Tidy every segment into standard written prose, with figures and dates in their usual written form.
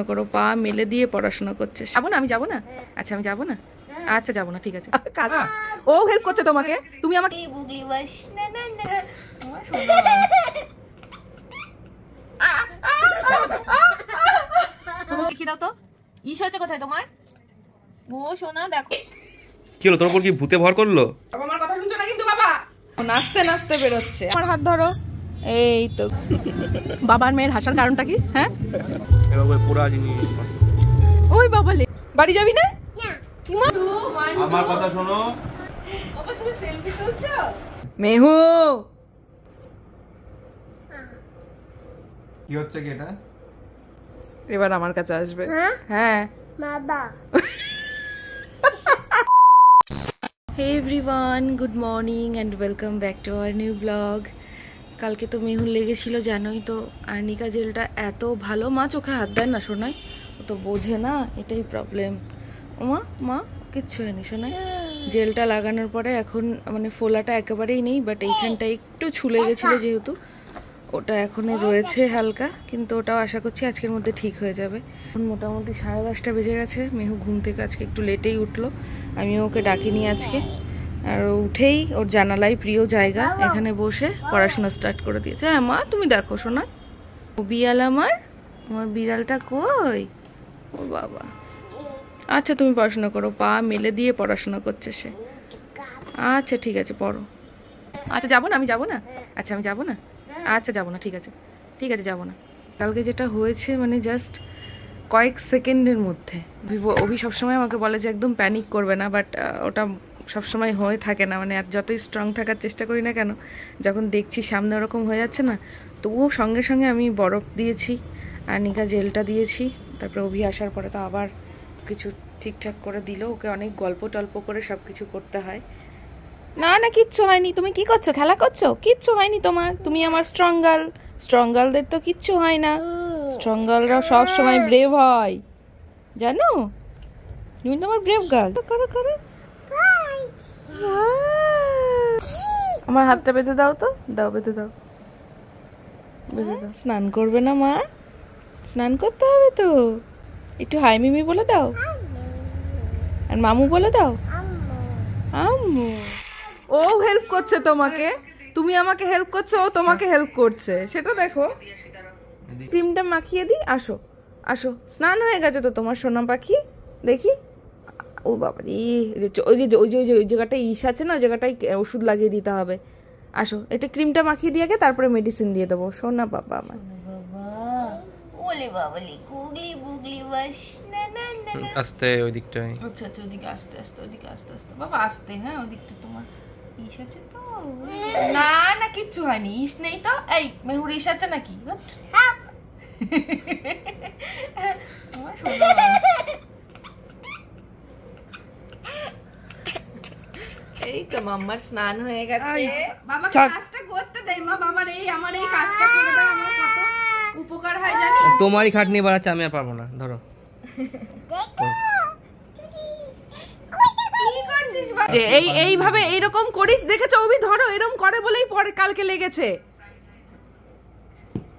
করো, পা মেলে দিয়ে পড়াশোনা করছে। যাবো না? আমি যাবো না? আচ্ছা আমি যাবো না, আচ্ছা যাবো না, ঠিক আছে। ও হেল্প করছে তোমাকে, তুমি আমাকে দেখিয়ে দাও তো ইস হচ্ছে কোথায় তোমার। ও সোনা দেখো কি হলো, তোর উপর কি ভূতে ভর করলো? আমার কথা শুনছো না কিন্তু বাবা, নাচতে নাচতে বেরোচ্ছে। আমার হাত ধরো, এই তো। বাবার মেয়ের হাসার কারণটা কি? হ্যাঁ ওই বাবা বাড়ি যাবি না? আমার কথা শোনো। বাবা তুমি সেলফি তুলছো? মেহু কি হচ্ছে কি এটা? এবার আমার কাছে আসবে। হ্যাঁ বাবা। Hey everyone, good morning and welcome back to our new vlog. কালকে তো মেহুল লেগেছিল জানোই তো। আর্নিকা জেলটা এত ভালো, মা চোখে হাত দেয় না শোনাই, ও তো বোঝে না, এটাই প্রবলেম। ওমা মা কিচ্ছু হয়নি শোনাই। জেলটা লাগানোর পরে এখন মানে ফোলাটা একেবারেই নেই, বাট এইখানটা একটু ছুলে গেছিলো যেহেতু, ওটা এখনও রয়েছে হালকা, কিন্তু ওটাও আশা করছি আজকের মধ্যে ঠিক হয়ে যাবে। এখন মোটামুটি 10:30 বেজে গেছে। মেহু ঘুম থেকে আজকে একটু লেটেই উঠলো, আমিও ওকে ডাকিনি আজকে। আর উঠেই ওর জানালাই প্রিয় জায়গা, এখানে বসে পড়াশোনা স্টার্ট করে দিয়েছে। হ্যাঁ মা তুমি দেখো শোনা, ও বিড়াল আমার বিড়ালটা কই? ও বাবা, আচ্ছা তুমি পড়াশোনা করো, পা মেলে দিয়ে পড়াশোনা করছে সে। আচ্ছা ঠিক আছে পড়ো। আচ্ছা যাবো না? আমি যাবো না, আচ্ছা আমি যাবো না, আচ্ছা যাবো না, ঠিক আছে ঠিক আছে যাবো না। কালকে যেটা হয়েছে মানে জাস্ট কয়েক সেকেন্ডের মধ্যে, অভি সবসময় আমাকে বলে যে একদম প্যানিক করবে না, বাট ওটা সবসময় হয়ে থাকে না। মানে আর যতই স্ট্রং থাকার চেষ্টা করি না কেন, যখন দেখছি সামনে ওরকম হয়ে যাচ্ছে না, তবুও সঙ্গে সঙ্গে আমি বরফ দিয়েছি আর নিকা জেলটা দিয়েছি। তারপরে অভি আসার পরে তো আবার কিছু ঠিকঠাক করে দিল, ওকে অনেক গল্প টল্প করে সব কিছু করতে হয়। না না কিচ্ছু হয়নি, তুমি কি করছো, খেলা করছো? কিচ্ছু হয়নি তোমার, তুমি আমার স্ট্রং গার্ল। স্ট্রং গার্লদের তো কিচ্ছু হয় না, স্ট্রং গার্লরা সব সময় ব্রেভ হয় জানো, তুমি তোমার ব্রেভ গার্ল। করো করো, আমার হাতটা বেঁধে দাও তো, দাও বেঁধে দাও, বেঁধে দাও। স্নান করবে না মা? স্নান করতে হবে তো, একটু হাই মিমি বলে দাও, আর মামু বলে দাও। আম্মু ও হেল্প করছে তোমাকে, তুমি আমাকে হেল্প করছো, ও তোমাকে হেল্প করছে, সেটা দেখো। ক্রিমটা মাখিয়ে দিই, আসো আসো। স্নান হয়ে গেছে তো তোমার সোনা পাখি, দেখি। ও বাবা রে, ওই যে ওই যে ওই যে ওই জায়গাটায় ইস আছে না, ওই জায়গাটায় ওষুধ লাগিয়ে দিতে হবে। আসো, এটা ক্রিমটা মাখিয়ে দিয়ে গে, তারপরে মেডিসিন দিয়ে দেবো। সোনা বাবা আমার, ওলে বাবালি গুগলি বুগলি বাস না না না। আস্তে ওই দিকটায়। আচ্ছা আচ্ছা ওদিকে আস্তে আস্তে, ওদিকে আস্তে আস্তে বাবা আস্তে। হ্যাঁ ওদিকটা তোমার ইস আছে তো? না না কিচ্ছু হয়নি, ইস নেই তো। এই মেহুর ইস আছে নাকি? এই তো মাম্মার স্নান হয়ে গেছে। বাবা কাজটা করতে দেই মা, বাবার এই আমার এই কাজটা করে দাও, আমার কত উপকার হয় জানি। তোমারই খাটনি বাড়াচ্ছে, আমি আর পারবো না, ধরো। যে এইভাবে এইরকম করিস, দেখেছো অভি? ধরো এরকম করে বলেই পরে কালকে লেগেছে।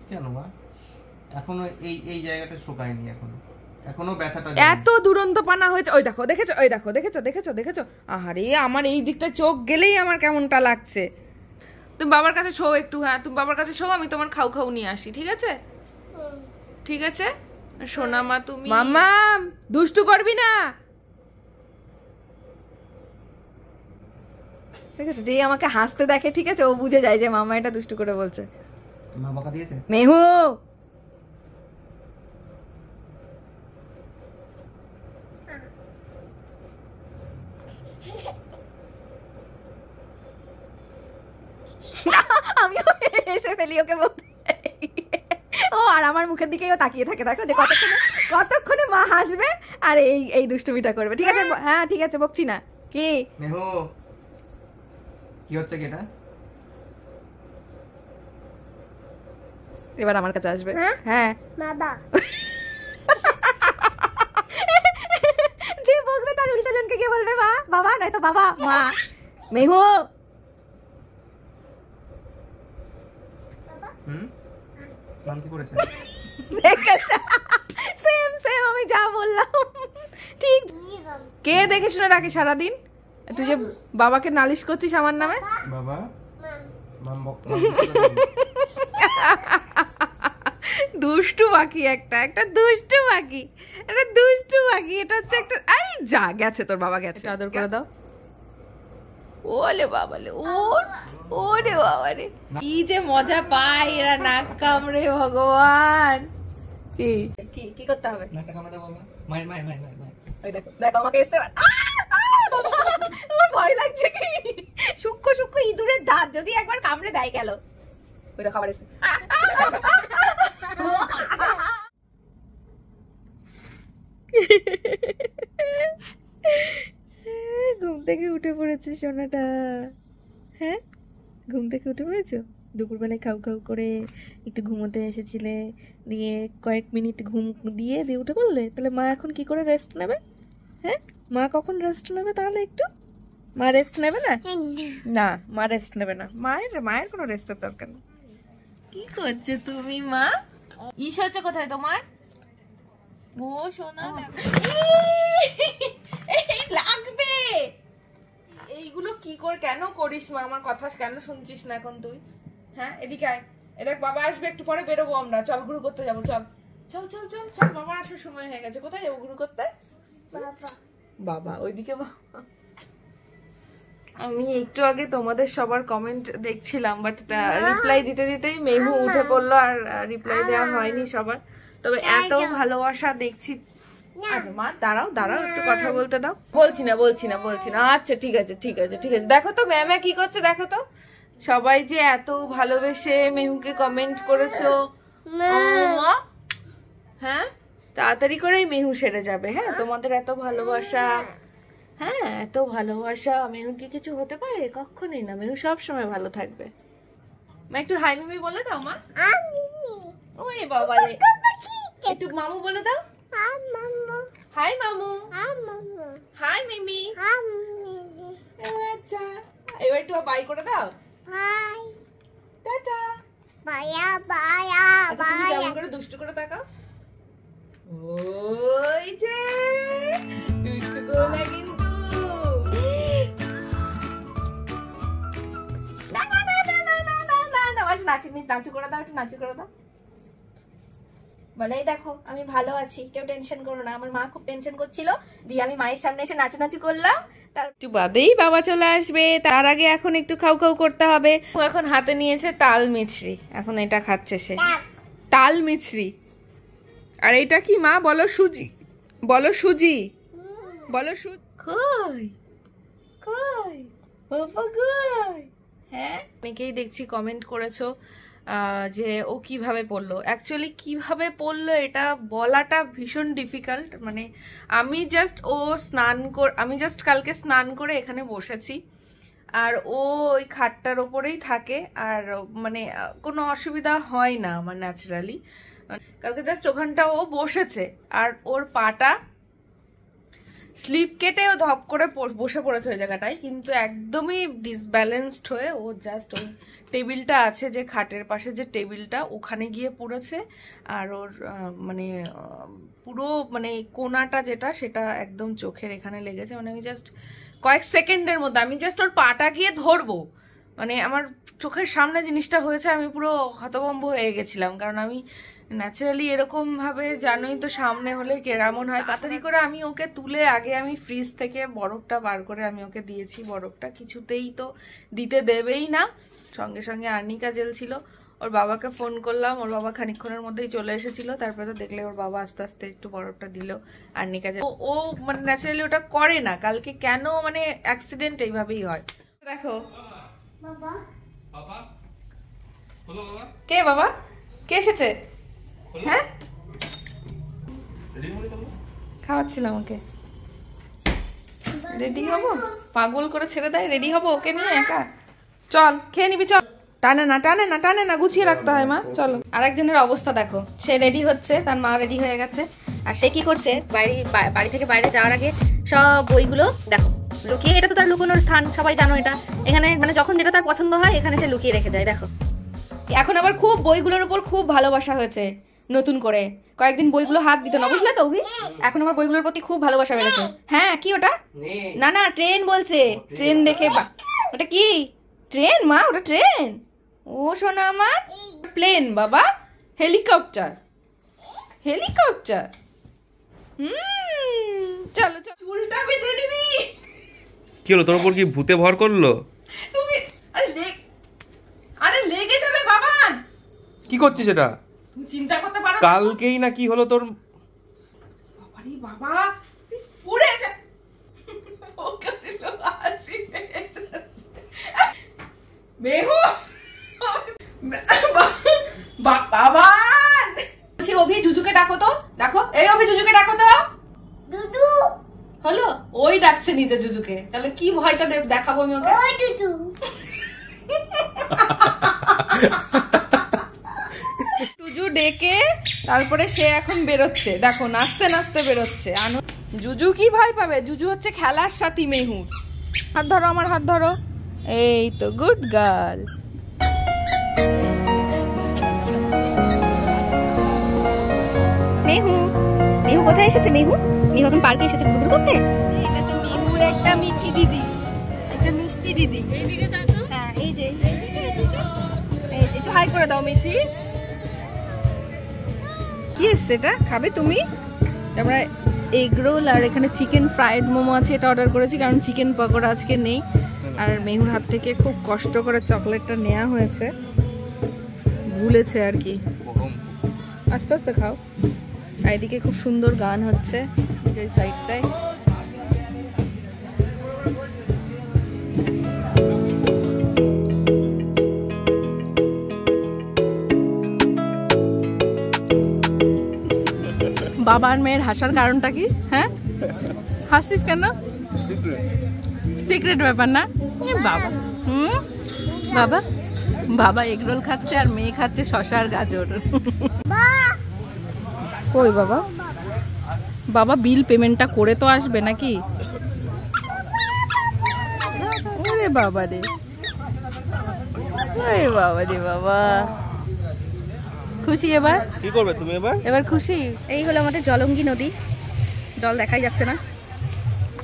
কেন মা এখনো এই জায়গাটা শুকায়নি, এখনো ব্যথাটা এত দুরন্ত পানা হয়েছে। ওই দেখো, দেখেছো? ওই দেখো, দেখেছো দেখেছো দেখেছো? আহারে আমার এই দিকটা চোখ গেলেই আমার কেমনটা লাগছে। তুমি বাবার কাছে শো একটু। হ্যাঁ তুমি বাবার কাছে শো, আমি তোমার খাও খাও নিয়ে আসি, ঠিক আছে? ঠিক আছে সোনা মা। তুমি মাম্মা দুষ্টু করবি না, ঠিক আছে? যেই আমাকে হাসতে দেখে, ঠিক আছে, ও বুঝে যায় যে মামা এটা দুষ্টু করে বলছে। মা বকা দিয়েছে? মেহু আমিও এসে ফেলি ওকে বলতে, ও আর আমার মুখের দিকেই ও তাকিয়ে থাকে। দেখো যে কতক্ষণে মা হাসবে আর এই দুষ্টুমিটা করবে, ঠিক আছে? হ্যাঁ ঠিক আছে, বকছি না। কি মেহু কি হচ্ছে কি এটা? এবার আমার কাছে আসবে। হ্যাঁ বাবা। যে বকবে তার উল্টো জনকে কি বলবে? মা বাবা, নয়তো বাবা মা। মেহু নাম কি করেছে? সেম কে দেখে শুনে রাখে সারাদিন? তুই যে বাবাকে নালিশ করছিস আমার নামে। বাবা দুষ্টু পাখি, একটা দুষ্টু পাখি, এটা হচ্ছে একটা। এই যা, গেছে তোর বাবা, গেছে। আদর করে দাও। ওলে বাবালে, ওরে বাবারে, কি যে মজা পাই এরা নাক কামড়ে, ভগবান। কি করতে হবে? নাকটা কামড়ে দাও বাবা। মাই দেখো আমাকে আমার ভয় লাগছে কি, সূক্ষ্ম ইঁদুরের দাঁত যদি একবার কামড়ে দেয় গেল। ওইটা খাবার এসে ঘুম থেকে উঠে পড়েছে সোনাটা। হ্যাঁ, ঘুম থেকে উঠে পড়েছো? দুপুরবেলায় খাও করে একটু ঘুমোতে এসেছিলে, দিয়ে কয়েক মিনিট ঘুম দিয়ে উঠে পড়লে। তাহলে মা এখন কি করে রেস্ট নেবে? হ্যাঁ, মা কখন রেস্ট নেবে তাহলে? একটু মা রেস্ট নেবে না? না, মা রেস্ট নেবে না। মায়ের কোনো রেস্টের দরকার নেই। কি করছো তুমি মা? ইস হচ্ছে কোথায় তোমার? ও সোনা, লাগবে। এইগুলো কি করে কেন করিস মা? আমার কথা কেন শুনছিস না এখন তুই? হ্যাঁ, এদিকে আয়। এদিকে বাবা আসবে, একটু পরে বেরোবো আমরা। চল গুরু করতে যাবো, চল। বাবা আসার সময় হয়ে গেছে। কোথায় যাবো গুরু করতে? বাবা ওইদিকে। আমি একটু আগে তোমাদের সবার কমেন্ট দেখছিলাম, বাট রিপ্লাই দিতেই মেহু উঠে পড়লো, আর রিপ্লাই দেওয়া হয়নি সবার। তবে এত ভালোবাসা দেখছি। আচ্ছা মা, দাঁড়াও একটু কথা বলতে দাও। বলছি না। আচ্ছা ঠিক আছে। দেখো তো ম্যামা কি করছে, দেখো তো। সবাই যে এত ভালোবেসে মেহুকে কমেন্ট করেছো। হ্যাঁ, তাড়াতাড়ি করেই মেহু সেরে যাবে। হ্যাঁ, তোমাদের এত ভালোবাসা, এত ভালোবাসা। মেহু কি কিছু হতে পারে? কখনোই না। মেহু সব সময় ভালো থাকবে। মা একটু হাই মিমি বলে দাও মা। ওই বাবা রে, একটু মামু বলে দাও। হাই মামু। হাই মিমি। আচ্ছা, এবার একটু বাই করে দাও। টাটা। তুমি কেমন করে দুষ্টু করে তাকাও। ওই যে দুষ্টু করো না কিন্তু। নাচু করে দাও। বলে এই দেখো আমি ভালো আছি, কেউ টেনশন করো না। আমার মা খুব টেনশন করছিল, দিয়ে আমি মায়ের সামনে এসে নাচু করলাম। তার একটু বাদেই বাবা চলে আসবে, তার আগে এখন একটু খাও করতে হবে। ও এখন হাতে নিয়েছে তাল মিছরি, এখন এটা খাচ্ছে সে। তাল মিছরি। আর এটা কি মা? বলো সুজি। কই বাবা কই? হ্যাঁ, অনেকেই দেখছি কমেন্ট করেছো যে ও কিভাবে পড়লো। অ্যাকচুয়ালি কিভাবে পড়লো এটা বলাটা ভীষণ ডিফিকাল্ট। মানে আমি জাস্ট কালকে স্নান করে এখানে বসেছি, আর ও ওই খাটটার ওপরেই থাকে, আর মানে কোনো অসুবিধা হয় না আমার ন্যাচারালি। কালকে জাস্ট ওখানটা ও বসেছে, আর ওর পাটা স্লিপ কেটে ও ধপ করে বসে পড়েছে ওই জায়গাটায়, কিন্তু একদমই ডিসব্যালেন্সড হয়ে ও জাস্ট ওই টেবিলটা আছে যে খাটের পাশে যে টেবিলটা, ওখানে গিয়ে পড়েছে। আর ওর মানে পুরো মানে কোনাটা যেটা, সেটা একদম চোখের এখানে লেগেছে। মানে আমি জাস্ট কয়েক সেকেন্ডের মধ্যে আমি জাস্ট ওর পাটা গিয়ে ধরবো, মানে আমার চোখের সামনে জিনিসটা হয়েছে, আমি পুরো হতভম্ব হয়ে গেছিলাম। কারণ আমি ন্যাচারালি এরকম ভাবে জানোই তো, সামনে হলে কেরামন হয়। তাড়াতাড়ি করে আমি ওকে তুলে আগে আমি ফ্রিজ থেকে বরফটা বার করে আমি ওকে দিয়েছি। বরফটা কিছুতেই তো দিতে দেবেই না। সঙ্গে সঙ্গে আর্নিকা জেল ছিল। ওর বাবাকে ফোন করলাম, ওর বাবা খানিকক্ষণের মধ্যেই চলে এসেছিল। তারপরে তো দেখলে ওর বাবা আস্তে আস্তে একটু বরফটা দিল আর্নিকা জেল। ও মানে ন্যাচারালি ওটা করে না। কালকে কেন মানে অ্যাক্সিডেন্ট এইভাবেই হয়। দেখো কে বাবা, কে এসেছে? হ্যাঁ, খাওয়াচ্ছিলাম ওকে। রেডি হবো? পাগল করে ছেড়ে দেয়, রেডি হবো ওকে নিয়ে একা? চল খেয়ে নিবি, চল। টানে না, গুছিয়ে রাখতে হয় মা। চলো। আরেকজনের অবস্থা দেখো, সে রেডি হচ্ছে, তার মা রেডি হয়ে গেছে, আর সে কি করছে, বাড়ি থেকে বাইরে যাওয়ার আগে সব বইগুলো দেখো লুকিয়ে, এটা তো তার লুকোনোর স্থান, সবাই জানো এটা। এখানে মানে যখন যেটা তার পছন্দ হয় এখানে সে লুকিয়ে রেখে যায়। দেখো এখন আবার খুব বইগুলোর উপর খুব ভালোবাসা হয়েছে নতুন করে, কয়েকদিন বইগুলো হাত দিত না, বুঝলে তো অভি? এখন আমার বইগুলোর প্রতি খুব ভালোবাসা বেড়েছে। হ্যাঁ, কি ওটা? না না, ট্রেন বলছে। ট্রেন দেখে ওটা কি? ট্রেন মা, ওটা ট্রেন। ও শোনা আমার, প্লেন বাবা, হেলিকপ্টার। হেলিকপ্টার। চলো চলো, চুলটা বেঁধে নিবি। কি হলো, তোর উপর কি ভূতে ভর করলো? তুমি আরে লেগে যাবে বাবান। কি করছিস এটা? তুমি চিন্তা করতে পারো? কালকেই না কি হলো তোর? বাবারে বাবা, পড়ে যা। ওকে দিল আসি মেহু। বাবান বলছি, অভি জুজুকে ডাকো তো। দেখো, এই অভি জুজুকে ডাকো তো। দুদু হলো, ওই ডাকছে নিজে জুজুকে। তাহলে কি ভয়টা দেখাবো আমি ওকে? ওই দুদু জুজু ডেকে তারপরে সে এখন বেরোচ্ছে। দেখো, নাচতে নাচতে বেরোচ্ছে। জুজু কি ভয় পাবে? জুজু হচ্ছে খেলার সাথী মেহুর। হাত ধরো, আমার হাত ধরো। এই তো, গুড গার্ল। মেহু, মেহু কোথায় এসেছে? মেহু এখন পার্কে এসেছে ঘুরঘুর করতে। এটা তো মেহুর একটা মিষ্টি দিদি, একটা মিষ্টি দিদি। এই দিকে তাকো। হ্যাঁ, এই যে একটু হাই করে দাও মিঠি। কি এসছে এটা? খাবে তুমি? আমরা এগ রোল আর এখানে চিকেন ফ্রাইড মোমো আছে, এটা অর্ডার করেছি কারণ চিকেন পকোড়া আজকে নেই। আর মেহুর হাত থেকে খুব কষ্ট করে চকলেটটা নেওয়া হয়েছে, ভুলেছে আর কি। আস্তে আস্তে খাও। আর এদিকে খুব সুন্দর গান হচ্ছে এই সাইডটায়। বাবা আর মেয়ের হাসার কারণটা কি? হ্যাঁ, হাসছিস কেন? সিক্রেট ব্যাপার না? বাবা বাবা বাবা এগরোল খাচ্ছে আর মেয়ে খাচ্ছে শসা আর গাজর। কই বাবা? বাবা বিল পেমেন্টটা করে তো আসবে নাকি? ওরে বাবা রে, ওরে বাবা রে বাবা। খুশি এবার? কি করবে তুমি এবার? এবার খুশি? এই হলো আমাদের জলঙ্গি নদী, জল দেখাই যাচ্ছে না।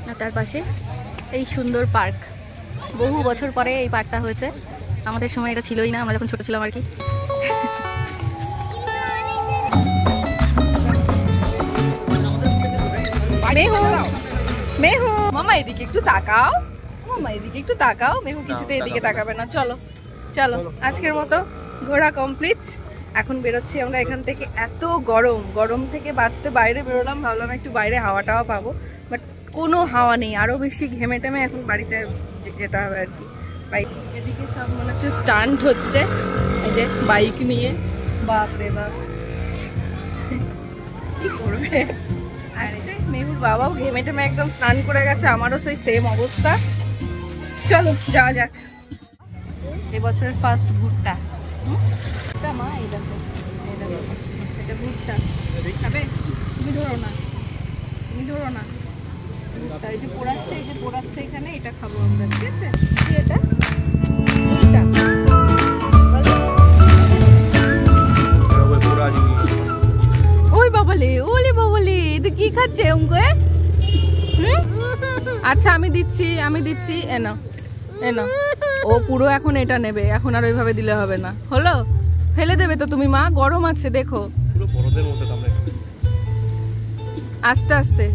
আর তার পাশে এই সুন্দর পার্ক। বহু বছর পরে এই পার্কটা হয়েছে, আমাদের সময় এটা ছিলই না, আমরা যখন ছোট ছিলাম আর কি। মেহু, মেহু মামা এদিকে একটু তাকাও। মামা এদিকে একটু তাকাও। মেহু কিছুতে এদিকে তাকাবে না। চলো চলো, আজকের মতো ঘোরা কমপ্লিট। এখন বেরোচ্ছি আমরা এখান থেকে। এত গরম, গরম থেকে বাঁচতে বাইরে বেরোলাম, ভাবলাম একটু বাইরে হাওয়া টাওয়া পাবো, বাট কোনো হাওয়া নেই। আরো বেশি ঘেমে টেমে এখন বাড়িতে যেতে হবে আর কি। বাইক এদিকে সব মনে হচ্ছে স্টান্ট হচ্ছে, এই যে বাইক নিয়ে। বাপরে বাপ, কি করবে? আর এই যে মেহুর বাবাও ঘেমে টেমে একদম স্নান করে গেছে, আমারও সেই সেম অবস্থা। চলো যাওয়া যাক। এবছরের ফার্স্ট ভুট্টা। মা এই দেখো, এই দেখো, এটা ভুট্টা। খাবে? তুমি ধরো না, তুমি ধরো না। ভুট্টা এই যে পোড়াচ্ছে, এই যে পোড়াচ্ছে এখানে, এটা খাবো আমরা। ঠিক আছে? কি এটা? ভুট্টা। ওই বাবালে, ওলে বাবালে, এটা কি খাচ্ছে অঙ্কে? আচ্ছা আমি দিচ্ছি, আমি দিচ্ছি। এনো এনো, ও পুরো এখন এটা নেবে, এখন আর ওইভাবে দিলে হবে না। হলো? ফেলে দেবে তো তুমি? মা গরম আছে দেখো। আস্তে আস্তে।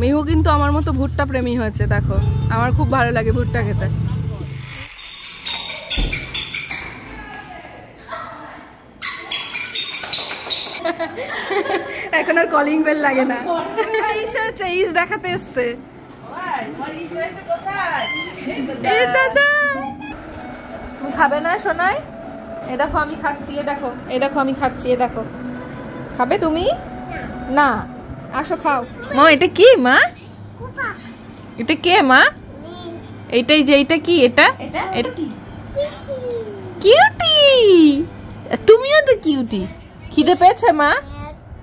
মেহু কিন্তু আমার মতো ভুট্টা প্রেমী হয়েছে, দেখো। আমার খুব ভালো লাগে ভুট্টা খেতে। এখন আর কলিং বেল লাগে না। ইস দেখাতে এসছে। তুমি খাবে না সোনাই? এ দেখো আমি খাচ্ছি, এ দেখো, এ দেখো আমি খাচ্ছি, এ দেখো। খাবে তুমি? না, আসো খাও। মা এটা কি? মা এটা কে? মা এইটাই যে, এটা কি? এটা কিউটি। তুমিও তো কিউটি। খিদে পেয়েছে মা?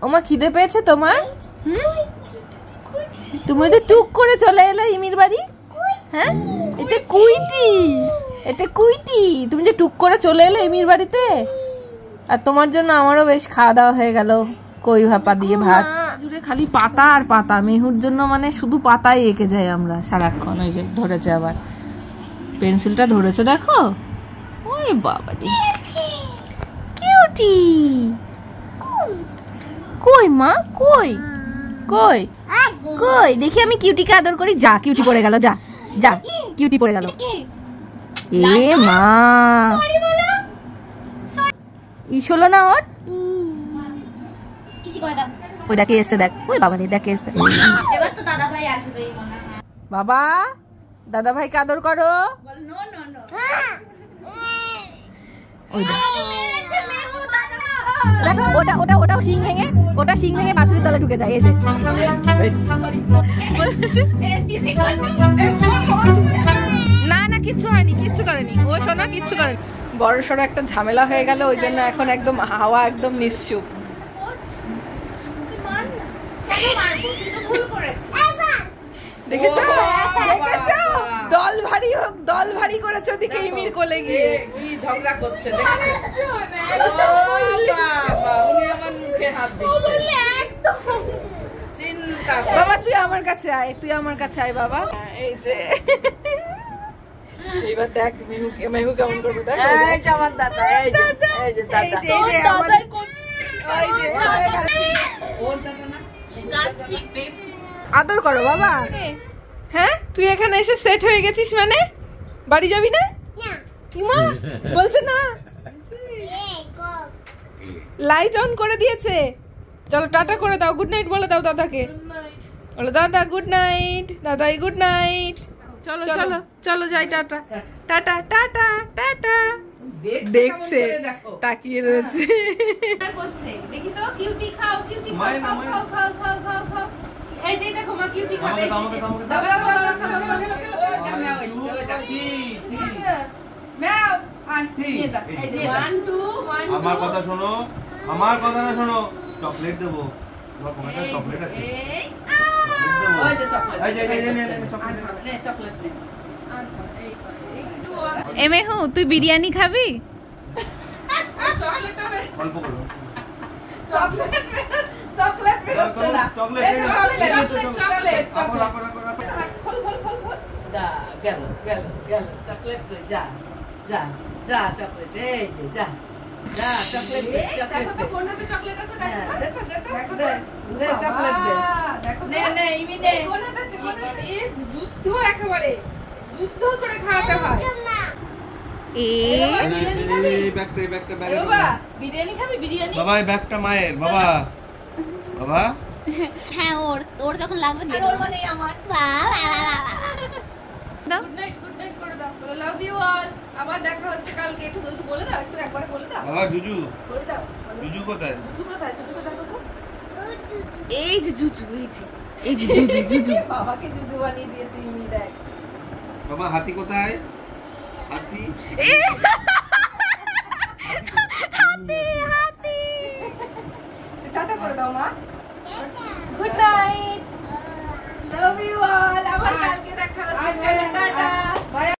ওমা খিদে পেয়েছে তোমার? তুমি তো টুক করে চলে এলে ইমির বাড়ি। হ্যাঁ, এটা কুইটি, এটা কুইটি। তুমি যে টুক করে চলে এলে ইমির বাড়িতে, আর তোমার জন্য আমারও বেশ খাওয়া দাওয়া হয়ে গেল। কই ভাপা দিয়ে ভাত জুড়ে খালি পাতা আর পাতা। মেহুর জন্য মানে শুধু পাতাই এঁকে যাই আমরা সারাক্ষণ। ওই যে ধরেছে আবার পেন্সিলটা ধরেছে দেখো। ওই বাবা দি কিউটি। কই মা কই কই কই দেখি আমি কিউটিকে আদর করি। যা কিউটি পড়ে গেল, যা যা কিউটি পড়ে গেল। এ মা ইস হলো না ওর। ওই দেখে এসছে দেখ। ওই বাবা রে দেখে এসছে। এবার তো দাদা ভাই আসবে। বাবা দাদা ভাইকে আদর করো। No no no. ওই দেখো ওটা ওটা ওটাও শিং ভেঙে, ওটা শিং ভেঙে বাছুরির তলে ঢুকে যায়। এই যে না না কিচ্ছু হয়নি, কিচ্ছু করেনি ও সোনা, কিচ্ছু করেনি। বড় সড়ো একটা ঝামেলা হয়ে গেল, ওই জন্য এখন একদম হাওয়া একদম নিশ্চুপ। দেখেছো দেখেছো দল ভারী হোক, দল ভারী করেছে ওদিকে ইমির কোলে গিয়ে কি ঝগড়া করছে দেখেছো। উনি আমার মুখে হাত দিচ্ছে। চিন্তা বাবা তুই আমার কাছে আয়, তুই আমার কাছে আয় বাবা। এই যে এইবার দেখ মেহু কেমন করবে। দেখ এই যে আমার দাদা, এই যে এই যে দাদা, এই যে আমার ওই যে ওর দাদা না। আদর করো বাবা। হ্যাঁ তুই এখানে এসে সেট হয়ে গেছিস মানে বাড়ি যাবি না? মা বলছে না, লাইট অন করে দিয়েছে। চলো টাটা করে দাও, গুড নাইট বলে দাও দাদাকে। বলো দাদা গুড নাইট, দাদাই গুড নাইট। চলো চলো চলো যাই, টাটা টাটা টাটা টাটা। দেখছে তাকিয়ে রয়েছে। দেখি তো কিউটি খাও, কিউটি খাও খাও খাও খাও খাও খাও। এই যে দেখো মা কিউটি খাবে। আমার কথা শোনো, আমার কথা না শোনো। চকলেট দেবো, চকলেট আছে। এমেহু তুই বিরিয়ানি খাবি? অল্প করো। চকলেট বেরোচ্ছে না। চকলেট যা যা যা চকলেট এই যা যা চকলেট দেখো তো কোন হাতে চকলেট আছে। দেখো দেখো দে চকলেট দে। দেখো নে নে ইমি নে। কোন হাতে আছে, কোন হাতে? এই যুদ্ধ, একেবারে যুদ্ধ করে খাওয়াতে হয়। এই ব্যাগটা বাবা বিরিয়ানি খাবি? বিরিয়ানি বাবা এই ব্যাগটা মায়ের। বাবা বাবা হ্যাঁ ওর তোর যখন লাগবে দিয়ে ওর মানে আমার। গুড নাইট করে দাও। বলে লাভ ইউ অল। আবার দেখা হচ্ছে কালকে। একটু বলে দাও, একটু একবারে বলে দাও। বাবা জুজু বলে দাও। জুজু কোথায়? জুজু কোথায়? জুজু কোথায়? এই যে জুজু, এই যে এই যে জুজু জুজু বাবাকে জুজু বানিয়ে দিয়েছে ইমি। দেখ বাবা হাতি কোথায়? হাতি হাতি হাতি। টাটা করে দাও মা। Good night, love you all. আবার কালকে দেখা হচ্ছে। টাটা।